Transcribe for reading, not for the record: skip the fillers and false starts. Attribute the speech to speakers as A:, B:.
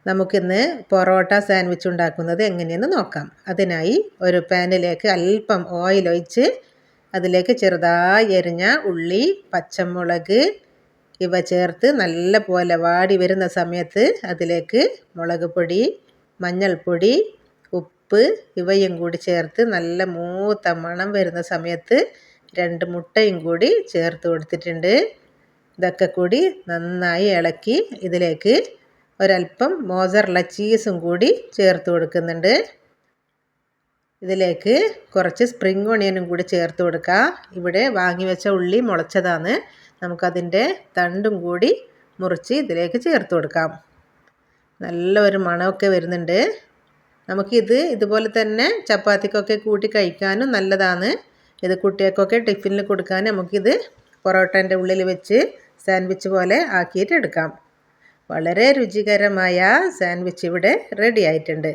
A: നമുക്കിന്ന് പൊറോട്ട സാൻഡ്വിച്ച് ഉണ്ടാക്കുന്നത് എങ്ങനെയെന്ന് നോക്കാം. അതിനായി ഒരു പാനിലേക്ക് അല്പം ഓയിൽ ഒഴിച്ച് അതിലേക്ക് ചെറുതായി എരിഞ്ഞ ഉള്ളി, പച്ചമുളക് ഇവ ചേർത്ത് നല്ല പോലെ വാടി വരുന്ന സമയത്ത് അതിലേക്ക് മുളക് പൊടി, മഞ്ഞൾപ്പൊടി, ഉപ്പ് ഇവയും കൂടി ചേർത്ത് നല്ല മൂത്ത മണം വരുന്ന സമയത്ത് 2 മുട്ടയും കൂടി ചേർത്ത് കൊടുത്തിട്ടുണ്ട്. ഇതൊക്കെ കൂടി നന്നായി ഇളക്കി ഇതിലേക്ക് ഒരല്പം മോസറല്ല ചീസും കൂടി ചേർത്ത് കൊടുക്കുന്നുണ്ട്. ഇതിലേക്ക് കുറച്ച് സ്പ്രിംഗ് ഒണിയനും കൂടി ചേർത്ത് കൊടുക്കുക. ഇവിടെ വാങ്ങി വെച്ച ഉള്ളി മുളച്ചതാണ്. നമുക്കതിൻ്റെ തണ്ടും കൂടി മുറിച്ച് ഇതിലേക്ക് ചേർത്ത് കൊടുക്കാം. നല്ലൊരു മണമൊക്കെ വരുന്നുണ്ട്. നമുക്കിത് ഇതുപോലെ തന്നെ ചപ്പാത്തിക്കൊക്കെ കൂട്ടി കഴിക്കാനും നല്ലതാണ്. ഇത് കുട്ടികൾക്കൊക്കെ ടിഫിനിൽ കൊടുക്കാൻ നമുക്കിത് പൊറോട്ടേൻ്റെ ഉള്ളിൽ വെച്ച് സാൻഡ്വിച്ച് പോലെ ആക്കിയിട്ട് എടുക്കാം. വളരെ രുചികരമായ സാൻഡ്വിച്ച് ഇവിടെ റെഡി ആയിട്ടുണ്ട്.